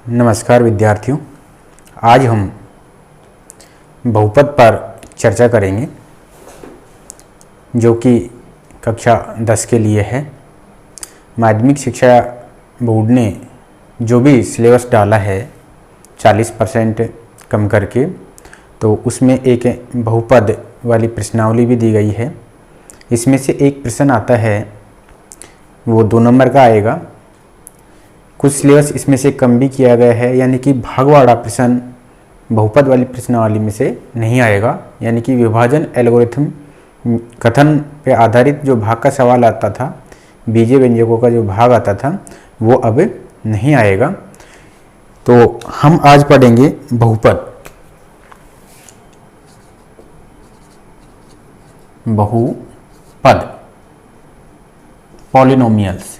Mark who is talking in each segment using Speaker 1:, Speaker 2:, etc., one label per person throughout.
Speaker 1: नमस्कार विद्यार्थियों, आज हम बहुपद पर चर्चा करेंगे जो कि कक्षा 10 के लिए है। माध्यमिक शिक्षा बोर्ड ने जो भी सिलेबस डाला है 40% कम करके, तो उसमें एक बहुपद वाली प्रश्नावली भी दी गई है। इसमें से एक प्रश्न आता है, वो 2 नंबर का आएगा। कुछ सिलेबस इसमें से कम भी किया गया है, यानी कि भागवाड़ा प्रश्न बहुपद वाली प्रश्नावली में से नहीं आएगा। यानी कि विभाजन एल्गोरिथम कथन पे आधारित जो भाग का सवाल आता था, बीजीय व्यंजकों का जो भाग आता था, वो अब नहीं आएगा। तो हम आज पढ़ेंगे बहुपद। बहुपद पॉलिनोमियल्स।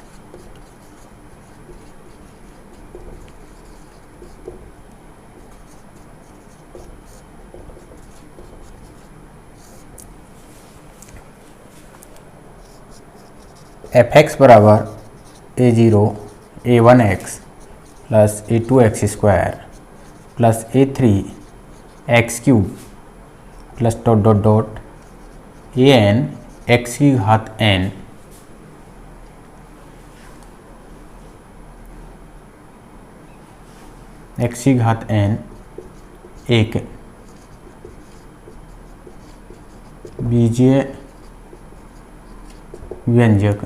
Speaker 1: fx बराबर a0 a1x plus a2x square plus a3 x cube plus dot dot dot an x की घात n x की घात n एक बीजीय व्यंजक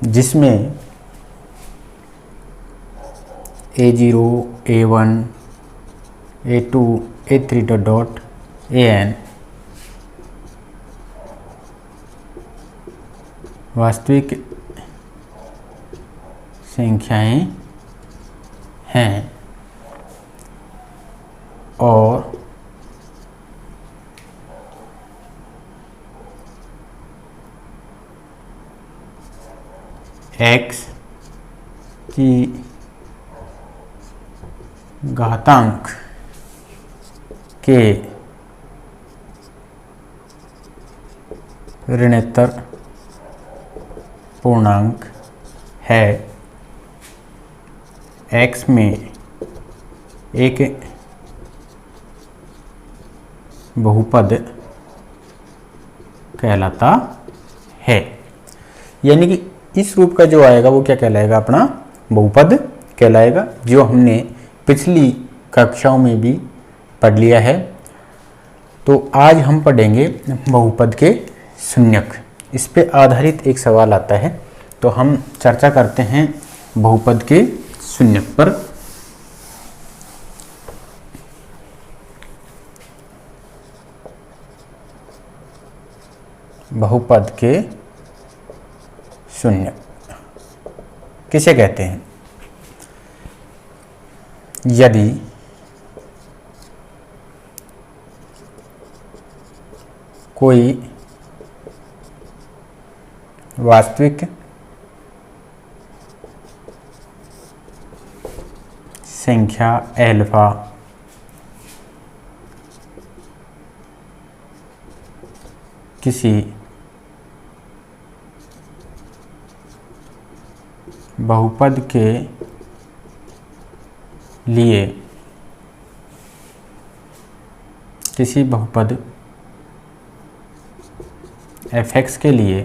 Speaker 1: जिसमें a0 a1 a2 a3 dot dot an वास्तविक संख्याएं हैं और x की घातांक के ऋणोत्तर पूर्णांक है। x में एक बहुपद कहलाता है। यानी कि इस रूप का जो आएगा वो क्या कहलाएगा? अपना बहुपद कहलाएगा, जो हमने पिछली कक्षाओं में भी पढ़ लिया है। तो आज हम पढ़ेंगे बहुपद के शून्यक। इस पे आधारित एक सवाल आता है, तो हम चर्चा करते हैं बहुपद के शून्यक पर। बहुपद के शून्यक किसे कहते हैं? यदि कोई वास्तविक संख्या अल्फा किसी बहुपद के लिए, किसी बहुपद fx के लिए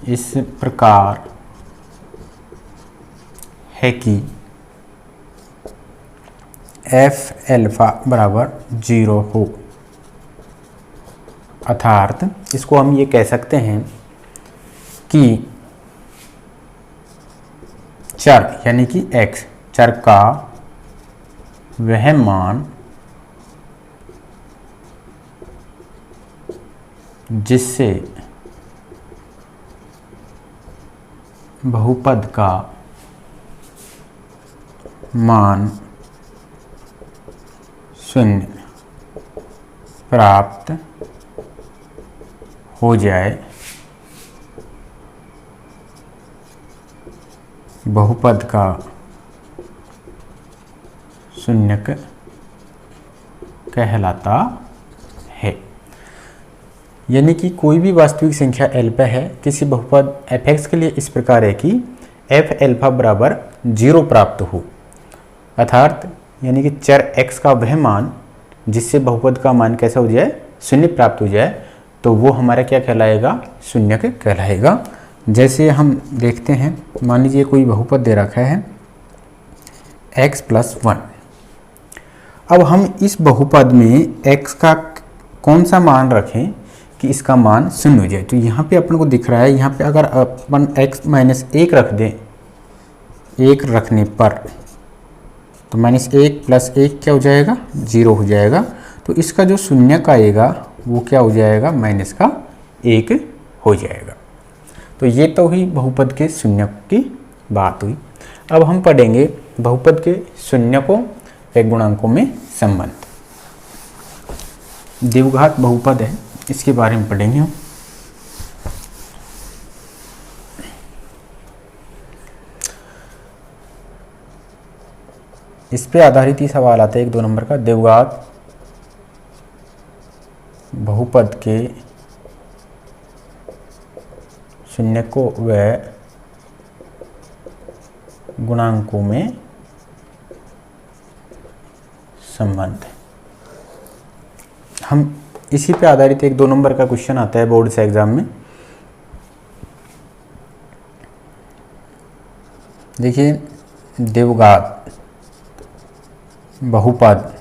Speaker 1: इस प्रकार है कि f अल्फा बराबर 0 हो। अर्थात इसको हम ये कह सकते हैं कि चर यानी कि x चर का वह मान जिससे बहुपद का मान शून्य प्राप्त हो जाए, बहुपद का शून्यक कहलाता है। यानी कि कोई भी वास्तविक संख्या एल्फा है किसी बहुपद f(x) के लिए इस प्रकार है कि f एल्फा बराबर 0 प्राप्त हो, अर्थात यानी कि चर x का वह मान जिससे बहुपद का मान कैसा हो जाए, शून्य प्राप्त हो जाए, तो वो हमारा क्या कहलाएगा, शून्यक कहलाएगा। जैसे हम देखते हैं, मान लीजिए कोई बहुपद दे रखा है x + 1। अब हम इस बहुपद में x का कौन सा मान रखें कि इसका मान शून्य हो जाए। तो यहाँ पे अपन को दिख रहा है, यहाँ पे अगर अपन x - 1 रख दें, 1 रखने पर तो -1 + 1 क्या हो जाएगा, 0 हो जाएगा। तो इसका जो शून्यक आएगा वो क्या हो जाएगा, -1 हो जाएगा। तो ये तो हुई बहुपद के शून्यक की बात हुई। अब हम पढ़ेंगे बहुपद के शून्यकों व गुणांकों में संबंध। द्विघात बहुपद है, इसके बारे में पढ़ेंगे हम। इस पे आधारित ही सवाल आता है 1-2 नंबर का। द्विघात बहुपद के शून्यकों व गुणांकों में संबंध। हम इसी पे आधारित 1-2 नंबर का क्वेश्चन आता है बोर्ड से एग्जाम में। देखिए, द्विघात बहुपद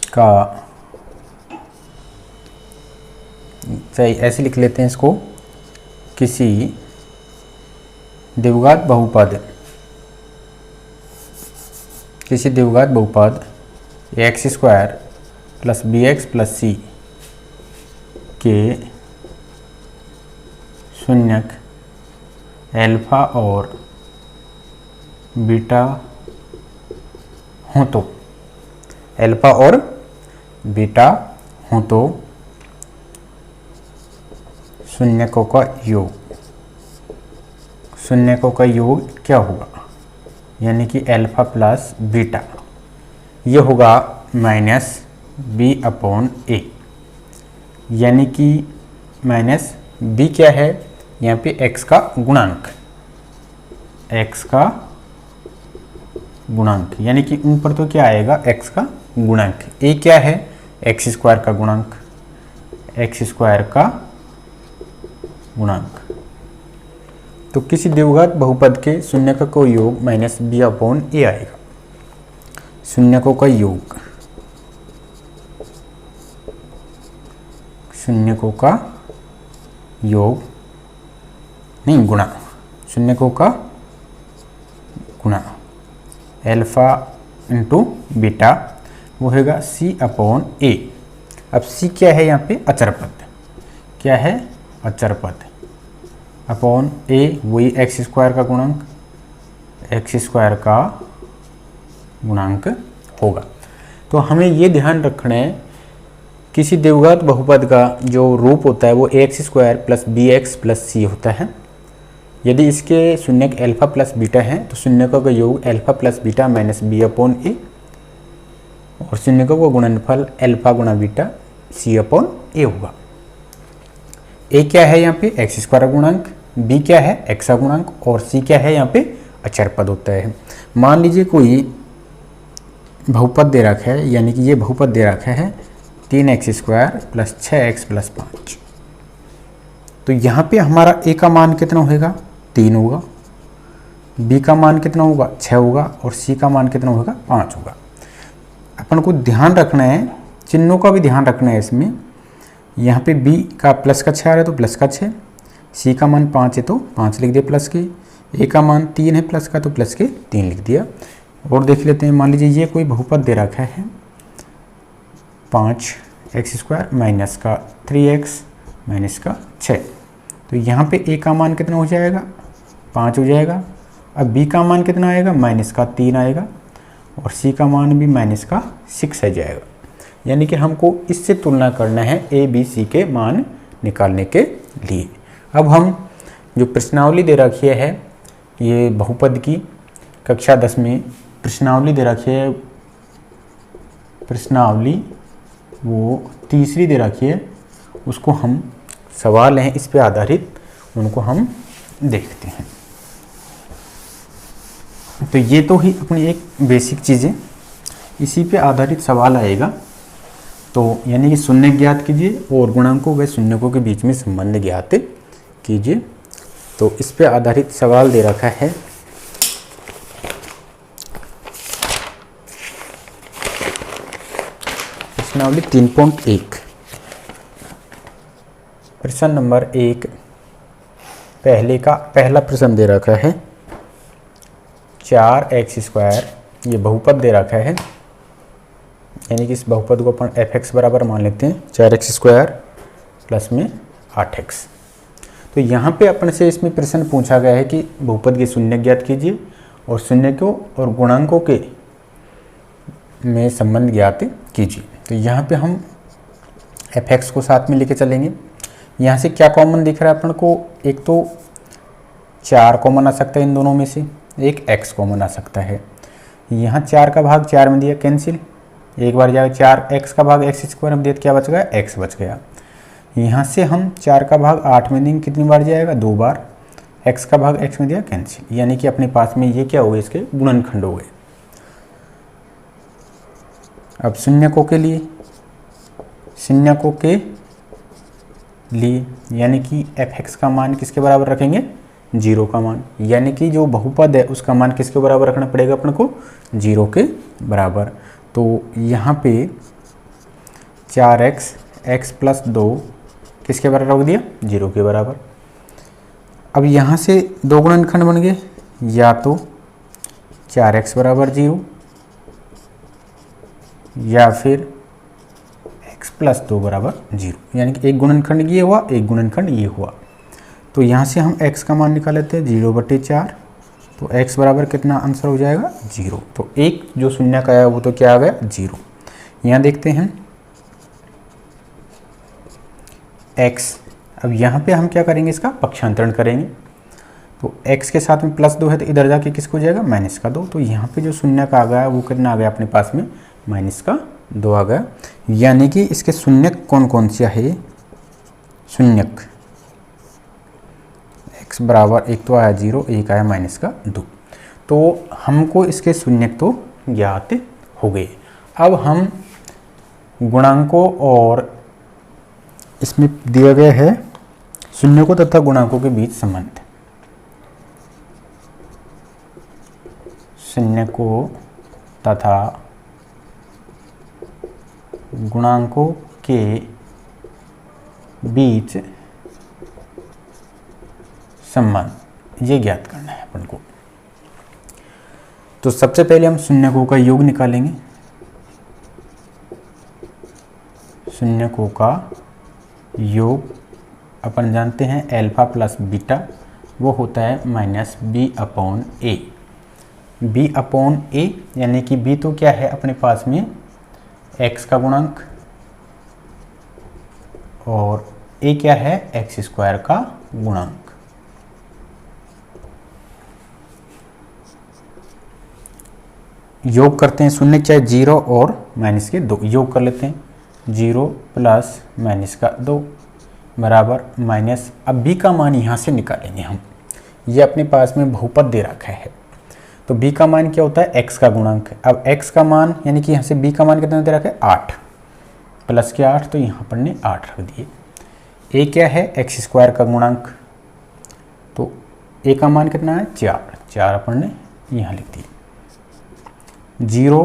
Speaker 1: का, सही ऐसे लिख लेते हैं इसको, किसी द्विघात बहुपद x² + bx + c के शून्यक एल्फा और बीटा हों तो, एल्फा और बीटा हों तो शून्यकों का योग क्या होगा, यानी कि एल्फा + बीटा, ये होगा -b/a, यानी कि -b क्या है, यहाँ पे x का गुणांक, यानी कि ऊपर तो क्या आएगा, x का गुणांक। a क्या है, x² का गुणांक। तो किसी द्विघात बहुपद के शून्यकों का योग -b/a आएगा। शून्यकों का योग, नहीं गुणा, शून्यकों का गुणा एल्फा × बीटा, वो होगा c/a। अब c क्या है, यहाँ पे अचर पद, क्या है, अचर पद, अपॉन a वही x² का गुणांक होगा। तो हमें ये ध्यान रखना है, किसी द्विघात बहुपद का जो रूप होता है वो ax² + bx + c होता है। यदि इसके शून्यक एल्फा + बीटा है तो शून्यकों का योग एल्फा + बीटा -b/a, और शून्यकों का गुणनफल एल्फा × बीटा c/a होगा। a क्या है यहाँ पे, x² का गुणांक, b क्या है, x का गुणांक, और c क्या है, यहाँ पे अचर पद होता है। मान लीजिए कोई बहुपद दे रखा है, यानी कि ये बहुपद दे रखा है 3x² + 6x + 5। तो यहाँ पे हमारा a का मान कितना होगा, 3 होगा, b का मान कितना होगा, 6 होगा, और c का मान कितना होगा, 5 होगा। अपन को ध्यान रखना है, चिन्हों का भी ध्यान रखना है इसमें। यहाँ पे b का प्लस का 6 आ रहा है तो प्लस का 6, c का मान 5 है तो 5 लिख दिया प्लस के, a का मान 3 है प्लस का तो प्लस के 3 लिख दिया। और देख लेते हैं, मान लीजिए ये कोई बहुपद दे रखा है 5x² - का 3x - का 6। तो यहाँ पे a का मान कितना हो जाएगा, 5 हो जाएगा। अब b का मान कितना आएगा, -3 आएगा, और c का मान भी -6 आ जाएगा। यानी कि हमको इससे तुलना करना है a, b, c के मान निकालने के लिए। अब हम जो प्रश्नावली दे रखी है, ये बहुपद की कक्षा 10 में प्रश्नावली दे रखी है, प्रश्नावली वो तीसरी दे रखी है, उसको हम सवाल हैं इस पे आधारित, उनको हम देखते हैं। तो ये तो ही अपनी एक बेसिक चीज़ें, इसी पे आधारित सवाल आएगा। तो यानी कि शून्य ज्ञात कीजिए और गुणांकों व शून्यकों के बीच में संबंध ज्ञात कीजिए। तो इस पे आधारित सवाल दे रखा है। प्रश्नावली 3.1 प्रश्न नंबर 1 पहला प्रश्न दे रखा है 4x², ये बहुपद दे रखा है, यानी कि इस बहुपद को अपन fx बराबर मान लेते हैं 4x² प्लस में 8x। तो यहाँ पे अपन से इसमें प्रश्न पूछा गया है कि बहुपद के शून्य ज्ञात कीजिए और शून्यकों और गुणांकों के में संबंध ज्ञात कीजिए। तो यहाँ पे हम fx को साथ में लेके चलेंगे। यहाँ से क्या कॉमन दिख रहा है अपन को, एक तो 4 कॉमन आ सकता है इन दोनों में से, एक x कॉमन आ सकता है। यहाँ 4 का भाग 4 में दिया, कैंसिल, एक बार जाएगा 4x का भाग x² में दिया, क्या बच गया, x बच गया। यहाँ से हम 4 का भाग 8 में देंगे, कितनी बार जाएगा, 2 बार, x का भाग x में दिया, कैंसिल, यानी कि अपने पास में ये क्या हो गए, इसके गुणनखंड हो गए। अब शून्यकों के लिए, शून्यकों के लिए यानी कि fx का मान किसके बराबर रखेंगे, 0 का मान, यानी कि जो बहुपद है उसका मान किसके बराबर रखना पड़ेगा अपन को, 0 के बराबर। तो यहाँ पे 4x x प्लस 2 किसके बराबर रख दिया, 0 के बराबर। अब यहाँ से दो गुणनखंड बन गए, या तो 4x बराबर 0 या फिर x प्लस 2 बराबर 0, यानी कि एक गुणनखंड ये हुआ, एक गुणनखंड ये हुआ। तो यहाँ से हम x का मान निकाल लेते हैं 0/4, तो x बराबर कितना आंसर हो जाएगा, 0। तो एक जो शून्य का आया वो तो क्या आ गया, 0। यहाँ देखते हैं x, अब यहाँ पे हम क्या करेंगे, इसका पक्षांतरण करेंगे। तो x के साथ में +2 है तो इधर जाके किसको जाएगा, -2। तो यहाँ पे जो शून्य का आ गया वो कितना आ गया अपने पास में, -2 आ गया। यानी कि इसके शून्यक कौन कौन सा है, शून्यक x बराबर एक तो आया 0, एक आया -2। तो हमको इसके शून्यक तो ज्ञात हो गए। अब हम गुणांकों और इसमें दिया गया है शून्यकों तथा गुणांकों के बीच संबंध, शून्यकों तथा गुणांकों के बीच संबंध, ये ज्ञात करना है अपन को। तो सबसे पहले हम शून्यकों का योग निकालेंगे। शून्यकों का योग अपन जानते हैं अल्फा प्लस बीटा, वो होता है -b/a। b/a यानी कि b तो क्या है अपने पास में x का गुणांक और a क्या है, x² का गुणांक। योग करते हैं, शून्य चाहे 0 और -2, योग कर लेते हैं। 0 प्लस -2 बराबर माइनस, अब b का मान यहाँ से निकालेंगे हम, ये अपने पास में बहुपद दे रखा है। तो b का मान क्या होता है, x का गुणांक। अब x का मान यानी कि यहाँ से b का मान कितना दे रखा है, 8 प्लस के 8, तो यहाँ पर ने 8 रख दिए। a क्या है, x² का गुणांक, तो a का मान कितना है, 4 अपन ने यहाँ लिख दिए। 0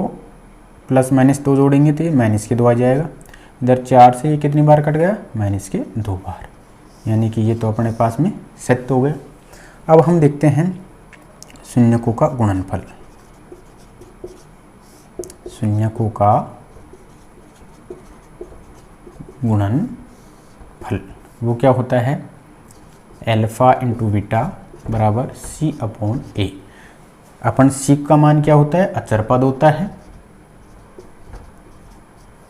Speaker 1: प्लस -2 जोड़ेंगे तो ये -2 आ जाएगा। इधर 4 से ये कितनी बार कट गया, -2 बार, यानी कि ये तो अपने पास में सत्य हो गया। अब हम देखते हैं शून्यकों का गुणनफल। शून्यकों का गुणनफल वो क्या होता है, अल्फा इंटू बीटा बराबर c/a। अपन c का मान क्या होता है, अचर पद होता है,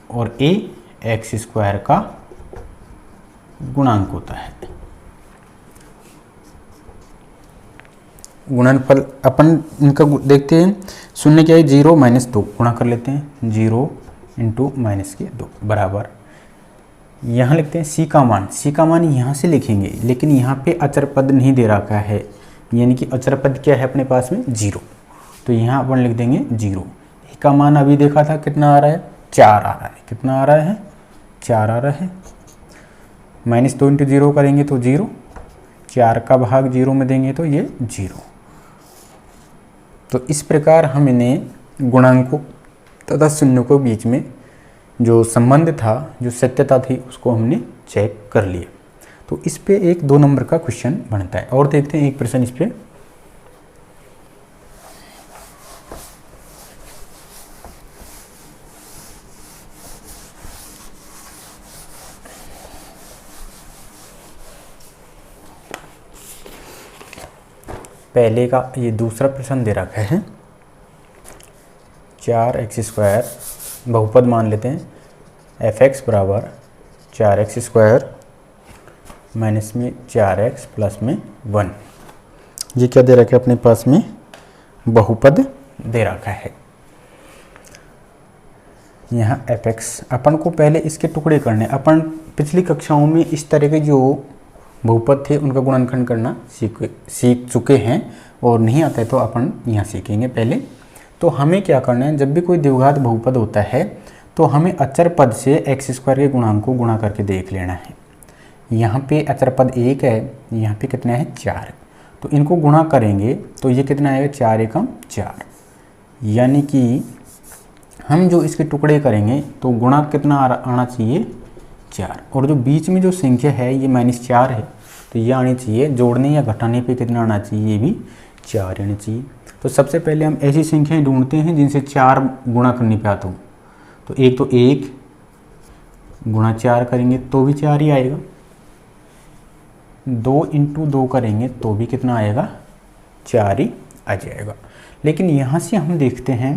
Speaker 1: और a x² का गुणांक होता है। गुणनफल अपन इनका देखते हैं, शून्य क्या है, 0 -2 गुणा कर लेते हैं। 0 इंटू माइनस के 2 बराबर, यहाँ लिखते हैं सी का मान यहाँ से लिखेंगे, लेकिन यहाँ पे अचर पद नहीं दे रखा है, यानी कि अचर पद क्या है अपने पास में 0, तो यहाँ अपन लिख देंगे 0। ए का मान अभी देखा था कितना आ रहा है, 4 आ रहा है, कितना आ रहा है 4 आ रहा है, -2 इंटू 0 करेंगे तो 0, 4 का भाग 0 में देंगे तो ये 0। तो इस प्रकार हम इन्हें गुणांकों तथा शून्यों के बीच में जो संबंध था, जो सत्यता थी, उसको हमने चेक कर लिया। तो इस पे एक 2 नंबर का क्वेश्चन बनता है। और देखते हैं एक प्रश्न इस पे। पहले का ये दूसरा प्रश्न दे रखा है, 4x² बहुपद मान लेते हैं, f(x) बराबर 4x² माइनस में 4x प्लस में 1। ये क्या दे रखा है अपने पास में, बहुपद दे रखा है। यहाँ f(x) अपन को पहले इसके टुकड़े करने, अपन पिछली कक्षाओं में इस तरह के जो बहुपद थे उनका गुणनखंड करना सीख चुके हैं, और नहीं आता है तो अपन यहाँ सीखेंगे पहले। तो हमें क्या करना है, जब भी कोई द्विघात बहुपद होता है तो हमें अचर पद से x² के गुणांक को गुणा करके देख लेना है। यहाँ पे अचर पद 1 है, यहाँ पे कितना है 4, तो इनको गुणा करेंगे तो ये कितना आएगा 4 एकम 4, यानी कि हम जो इसके टुकड़े करेंगे तो गुणा कितना आना चाहिए 4, और जो बीच में जो संख्या है ये -4 है, तो ये आनी चाहिए, जोड़ने या घटाने पे कितना आना चाहिए, ये भी 4 आनी चाहिए। तो सबसे पहले हम ऐसी संख्याएं ढूंढते हैं जिनसे 4 गुणा करने पे आता हो। तो एक तो 1 गुणा 4 करेंगे तो भी 4 ही आएगा, 2 इंटू 2 करेंगे तो भी कितना आएगा 4 ही आ जाएगा। लेकिन यहाँ से हम देखते हैं,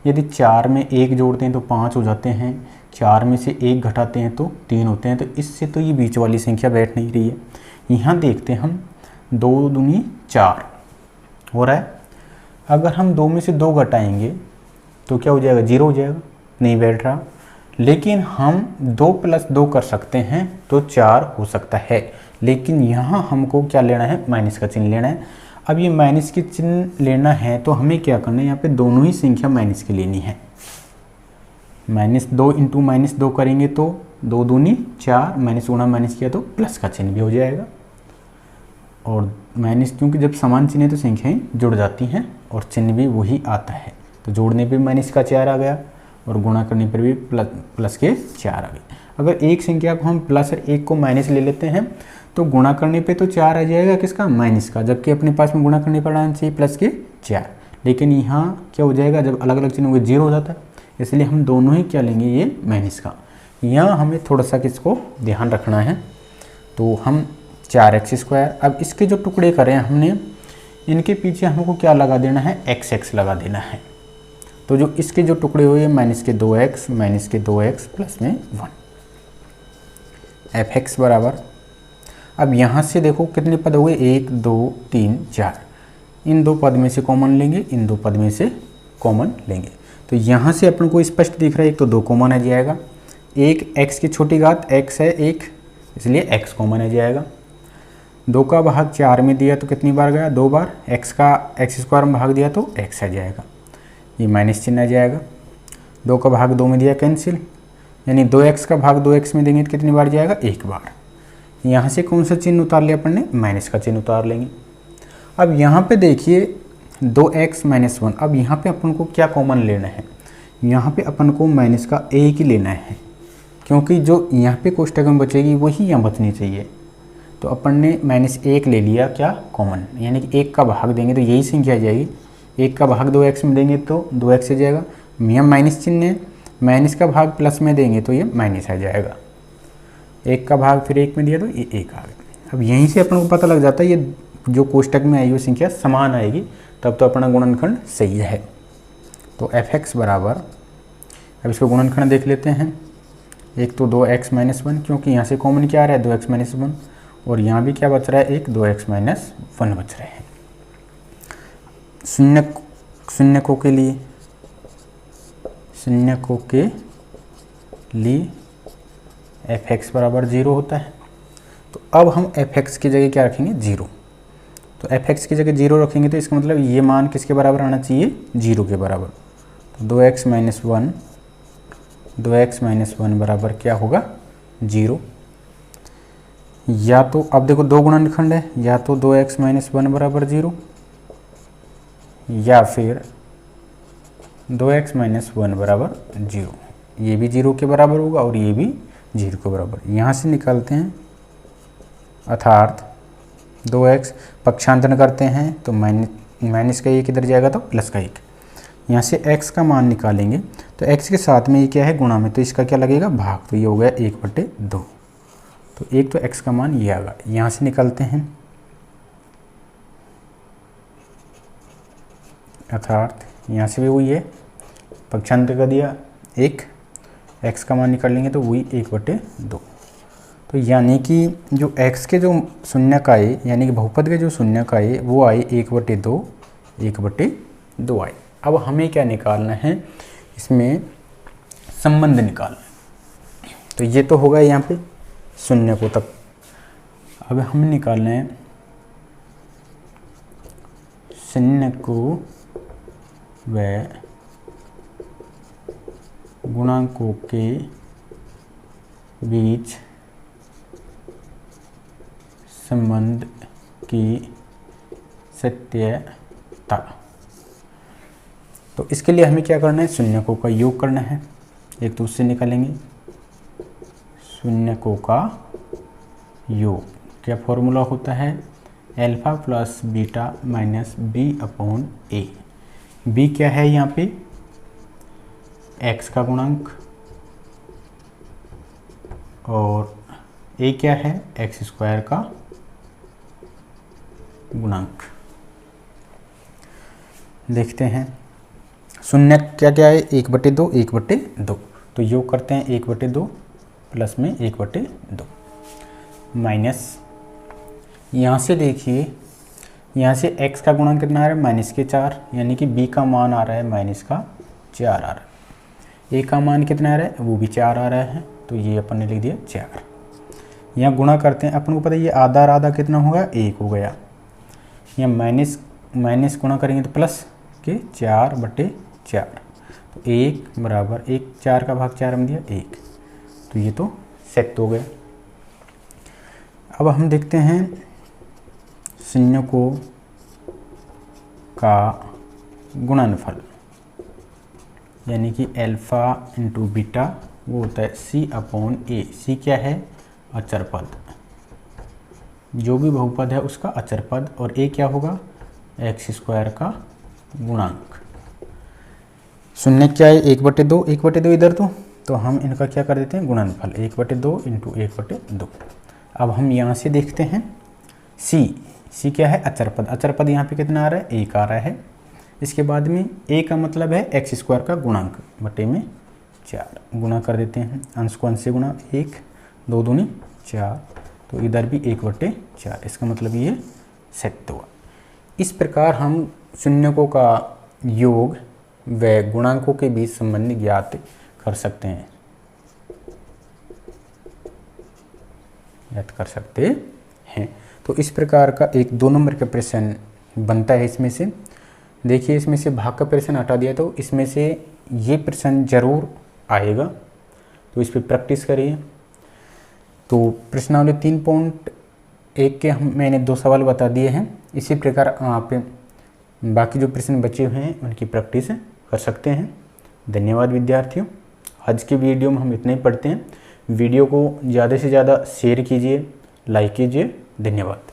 Speaker 1: यदि 4 में 1 जोड़ते हैं तो 5 हो जाते हैं, 4 में से 1 घटाते हैं तो 3 होते हैं, तो इससे तो ये बीच वाली संख्या बैठ नहीं रही है। यहाँ देखते हैं हम 2 दूनी 4 हो रहा है, अगर हम 2 में से 2 घटाएंगे तो क्या हो जाएगा 0 हो जाएगा, नहीं बैठ रहा। लेकिन हम 2 + 2 कर सकते हैं तो 4 हो सकता है, लेकिन यहाँ हमको क्या लेना है, माइनस का चिन्ह लेना है। अब ये माइनस के चिन्ह लेना है तो हमें क्या करना है, यहाँ पे दोनों ही संख्या माइनस की लेनी है। -2 इंटू -2 करेंगे तो 2 दूनी 4, माइनस गुणा माइनस किया तो प्लस का चिन्ह भी हो जाएगा, और माइनस क्योंकि जब समान चिन्ह है तो संख्याएं जुड़ जाती हैं और चिन्ह भी वही आता है, तो जोड़ने पे माइनस का 4 आ गया और गुणा करने पर भी प्लस के 4 आ गए। अगर एक संख्या को हम प्लस और एक को माइनस ले लेते हैं तो गुणा करने पे तो 4 आ जाएगा किसका, माइनस का, जबकि अपने पास में गुणा करने पर आना चाहिए प्लस के 4। लेकिन यहाँ क्या हो जाएगा, जब अलग अलग चिन्ह होंगे 0 हो जाता है, इसलिए हम दोनों ही क्या लेंगे, ये माइनस का। यहाँ हमें थोड़ा सा किसको ध्यान रखना है, तो हम 4x², अब इसके जो टुकड़े करें हमने, इनके पीछे हमको क्या लगा देना है, x लगा देना है। तो जो इसके जो टुकड़े हुए -2x प्लस में 1, f(x) बराबर, अब यहाँ से देखो कितने पद हुए, 1 2 3 4, इन 2 पद में से कॉमन लेंगे, इन 2 पद में से कॉमन लेंगे, तो यहाँ से अपन को स्पष्ट दिख रहा है, एक तो 2 कॉमन आ जाएगा, एक x की छोटी घात x है 1, इसलिए x कॉमन आ जाएगा। 2 का भाग 4 में दिया तो कितनी बार गया, 2 बार, x का x² में भाग दिया तो x आ जाएगा, ये माइनस चिन्ह आ जाएगा। 2 का भाग 2 में दिया कैंसिल, यानी 2x का भाग 2x में देंगे तो कितनी बार जाएगा, 1 बार। यहाँ से कौन सा चिन्ह उतार लिया अपन ने, माइनस का चिन्ह उतार लेंगे। अब यहाँ पे देखिए 2x - 1, अब यहाँ पे अपन को क्या कॉमन लेना है, यहाँ पे अपन को माइनस का 1 ही लेना है, क्योंकि जो यहाँ पे कोष्ठक में बचेगी वही यहाँ बचनी चाहिए। तो अपन ने -1 ले लिया क्या कॉमन, यानी कि 1 का भाग देंगे तो यही संख्या आ जाएगी, 1 का भाग 2x में देंगे तो 2x आ जाएगा, यहाँ माइनस चिन्ह है, माइनस का भाग प्लस में देंगे तो ये माइनस आ जाएगा, 1 का भाग फिर 1 में दिया तो ये 1 आ गया। अब यहीं से अपन को पता लग जाता है ये जो कोष्ठक में आई हुई संख्या समान आएगी, तब तो अपना गुणनखंड सही है। तो f(x) बराबर, अब इसको गुणनखंड देख लेते हैं, एक तो 2x - 1, क्योंकि यहाँ से कॉमन क्या आ रहा है 2x - 1, और यहाँ भी क्या बच रहा है, एक 2x - 1 बच रहे हैं। शून्यकों के लिए, शून्यकों के लिए fx बराबर 0 होता है। तो अब हम fx की जगह क्या रखेंगे 0। तो fx की जगह 0 रखेंगे तो इसका मतलब ये मान किसके बराबर आना चाहिए 0 के बराबर। तो 2x माइनस 1 बराबर क्या होगा 0। या तो अब देखो दो गुणनखंड है, या तो 2x माइनस 1 बराबर 0 या फिर 2x माइनस 1 बराबर 0। ये भी 0 के बराबर होगा और ये भी 0 के बराबर। यहाँ से निकालते हैं, अर्थात 2x पक्षांतरण करते हैं तो माइनस का 1 इधर जाएगा तो प्लस का 1। यहाँ से x का मान निकालेंगे तो x के साथ में ये क्या है गुणा में, तो इसका क्या लगेगा भाग, तो ये हो गया 1/2। तो एक तो x का मान ये आ गया। यहाँ से निकालते हैं, अर्थात यहाँ से भी वही है, पक्षांतर का दिया 1, x का मान निकालेंगे तो वही 1/2। तो यानी कि जो x के जो शून्य का है, यानी कि बहुपद के जो शून्य का है वो आए 1/2 आए। अब हमें क्या निकालना है, इसमें संबंध निकालना है। तो ये तो होगा यहाँ पे शून्य को तक। अब हमें निकालना है शून्य को व गुणांकों के बीच संबंध की सत्यता। तो इसके लिए हमें क्या करना है, शून्यकों का योग करना है। एक तो उससे निकालेंगे शून्यकों का योग। क्या फॉर्मूला होता है, alpha plus beta minus b/a। b क्या है यहाँ पे x का गुणांक और a क्या है x² का गुणांक। देखते हैं शून्य क्या क्या है 1/2 तो योग करते हैं 1/2 प्लस में 1/2 माइनस, यहाँ से देखिए यहाँ से x का गुणांक कितना आ रहा है -4, यानी कि b का मान आ रहा है -4 आ रहा है। a का मान कितना आ रहा है वो भी 4 आ रहा है, तो ये अपन ने लिख दिया 4। यहाँ गुणा करते हैं, अपन को पता है ये आधा आधा कितना होगा 1 हो गया। यहाँ माइनस गुणा करेंगे तो प्लस के 4/4, तो 1 बराबर 1, 4 का भाग 4 में दिया 1, तो ये तो सेट हो गया। अब हम देखते हैं शून्यकों का गुणनफल, यानी कि अल्फा इंटू बीटा वो होता है c/a। c क्या है अचर पद, जो भी बहुपद है उसका अचर पद, और a क्या होगा x² का गुणांक। शून्य क्या है 1/2 इधर तो हम इनका क्या कर देते हैं गुणनफल 1/2 इंटू 1/2। अब हम यहाँ से देखते हैं c क्या है अचर पद यहाँ पे कितना आ रहा है 1 आ रहा है। इसके बाद में a का मतलब है x² का गुणांक बटे में 4, गुणा कर देते हैं, अंश को अंश से गुणा 1, 2 दूनी 4, तो इधर भी 1/4, इसका मतलब ये सेट हुआ। इस प्रकार हम शून्यकों का योग व गुणांकों के बीच संबंध ज्ञात कर सकते हैं। तो इस प्रकार का एक 2 नंबर का प्रश्न बनता है। इसमें से देखिए, इसमें से भाग का प्रश्न हटा दिया तो इसमें से ये प्रश्न जरूर आएगा, तो इस पर प्रैक्टिस करिए। तो प्रश्नावली 3.1 के मैंने 2 सवाल बता दिए हैं। इसी प्रकार आप बाकी जो प्रश्न बचे हुए हैं उनकी प्रैक्टिस कर सकते हैं। धन्यवाद विद्यार्थियों। आज की वीडियो में हम इतना ही पढ़ते हैं। वीडियो को ज़्यादा से ज़्यादा शेयर कीजिए, लाइक कीजिए। धन्यवाद।